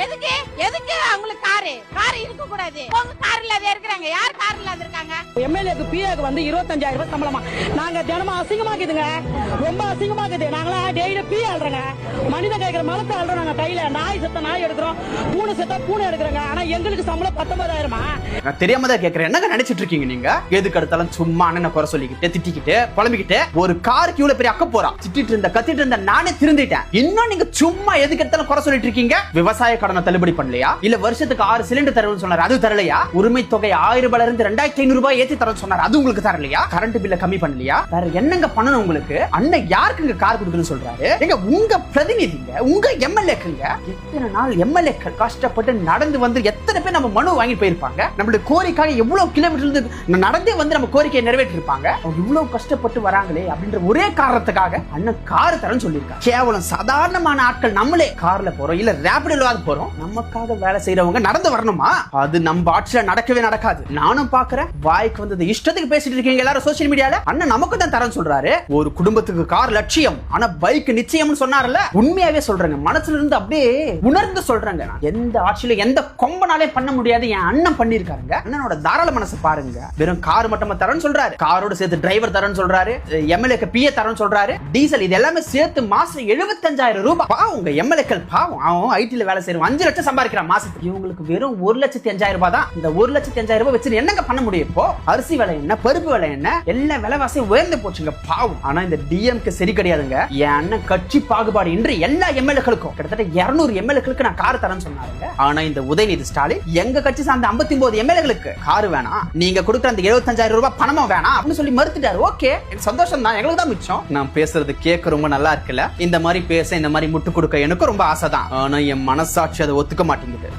எதுக்கு எதுக்கு அவங்களுக்கு கார் இருக்க கூடாது? உங்க கார் இல்லாத இருக்கிறாங்க. யார் கார் இல்லாத இருக்காங்க? எம்எல்ஏக்கு பிஏக்கு வந்து 25,000 ரூபாய் சம்பளமா. நாங்க தினமும் அசிங்கமாக்குதுங்க, ரொம்ப அசிங்கமாக்குது. நாங்களா டெய்லி பி ஆள்றோங்க, மனித கைக்கிற மலத்தை ஆள்றோம். நாங்க கையில நாய் செத்த நாய் எடுக்கிறோம், பூனை செத்த பூனை எடுக்கிறோங்க. ஆனா எங்களுக்கு சம்பளம் 19,000. நான் தெரியாம தான் கேக்குறேன், என்னங்க நினைச்சிட்டு இருக்கீங்க நீங்க? எதுக்கு எடுத்தாலும் சும்மா அண்ணனை குறை சொல்லிக்கிட்டு திட்டிக்கிட்டு புலம்பிக்கிட்டு ஒரு காருக்கு இவ்வளவு பெரிய அக்க போறா திட்டிட்டு இருந்த கத்திட்டு இருந்த நானே திருந்திட்டேன். இன்னும் நீங்க சும்மா எதுக்கு எடுத்தாலும் குறை சொல்லிட்டு இருக்கீங்க? விவசாய கடனை தள்ளுபடி பண்ணலையா? இல்ல வருஷத்துக்கு 6 சிலிண்டர் தருவன்னு சொன்னாரு, அது தரலையா? உரிமை தொகை 1000 ரூபாயில இருந்து 2500 ரூபாய் ஏத்தி தரன்னு சொன்னாரு, அது உங்களுக்கு தரலையா? கரண்ட் பில்ல கம்மி பண்ணலையா? வேற என்னங்க பண்ணணும் உங்களுக்கு? அண்ணன் யாருக்கு கார் கொடுக்கணும்னு சொல்றாரு? எங்க உங்க பிரதிநிதிங்க, உங்க எம்எல்ஏக்குங்க. எத்தனை நாள் எம்எல்ஏக்கள் கஷ்டப்பட்டு நடந்து வந்து எத்தனை பேர் நம்ம மனு வாங்கி போயிருப்பாங்க? நம்மளுடைய கோரிக்கைக்காக எவ்வளவு கிலோமீட்டர் இருந்து நடந்தே வந்து நம்ம கோரிக்கையை நிறைவேற்றி இருப்பாங்க. அவங்க இவ்வளவு கஷ்டப்பட்டு வராங்களே அப்படின்ற ஒரே காரணத்துக்காக அண்ணன் கார் தரன்னு சொல்லியிருக்காங்க. கேவலம் சாதாரணமான ஆட்கள் நம்மளே கார்ல போறோம், இல்ல ரேபிடோல போறோம், நமக்காக வேலை செய்யறவங்க நடந்து வரணுமா? அது நம்ம ஆட்சியில நடக்கவே நடக்காது. நானும் பாக்குறேன், வாய்க்கு வந்தது இஷ்டத்துக்கு பேசிட்டு இருக்கீங்க எல்லாரும் சோசியல் மீடியால. அண்ணன் நமக்கு தான் தரன்னு சொல்றாரு. ஒரு குடும்பத்துக்கு கார் லட்சியம், ஆனா பைக் நிச்சயம்னு சொன்னார்ல. உண்மையாவே சொல்றேங்க, மனசுல இருந்து அப்படியே உணர்ந்து சொல்றேங்க. எந்த ஆட்சியில எந்த கொம்பனாலே பண்ண முடியாது, என் அண்ணன் பண்ணிருக்காருங்க. அண்ணனோட தாராள மனசு பாருங்க. வெறும் கார் மட்டும் தரன்னு சொல்றாரு, காரோட சேர்த்து டிரைவர் தரன்னு சொல்றாரு, எம்எல்ஏக்கு பிஏ தரன்னு சொல்றாரு, டீசல் இது எல்லாமே சேர்த்து மாசம் 75,000 ரூபாய். பாவம் உங்க எம்எல்ஏக்கள், பாவம் அவன் ஐடில வேலை செய்யறோம், 5 லட்சம் சம்பாதிக்கிறான் மாசத்துக்கு. இவங்களுக்கு வெறும் 1,05,000 ரூபாய் தான். இந்த 1,05,000 ரூபாய் வச்சு என்னங்க பண்ண முடியும்? இப்போ அரிசி விலை என்ன, பருப்பு விலை என்ன, எல்லா விலைவாசியும் உயர்ந்து போச்சுங்க. பாவம். ஆனா இந்த டிஎம்க்கு சரி கிடையாதுங்க. என் அண்ணன் கட்சி பாகுபாடு இன்றி எல்லா எம்எல்ஏக்களுக்கும் கிட்டத்தட்ட 200 எம்எல்ஏக்களுக்கு நான் கார் தரேன்னு சொன்னாருங்க. ஆனா இந்த உதயநிதி ஸ்டாலின் எங்க கட்சி சார்ந்த 59 எம்எல்ஏக்களுக்கு கார் வேணாம், நீங்க கொடுக்குற அந்த 75,000 ரூபாய் பணமும் வேணாம் அப்படின்னு சொல்லி மறுத்துட்டாரு. ஓகே, சந்தோஷம் தான், எங்களுக்கு தான் மிச்சம். நான் பேசுறது கேட்க ரொம்ப நல்லா இருக்குல்ல. இந்த மாதிரி பேச, இந்த மாதிரி முட்டு கொடுக்க எனக்கு ரொம்ப ஆசை தான். ஆனா என் மனசாட்சி அதை ஒத்துக்க மாட்டேங்குது.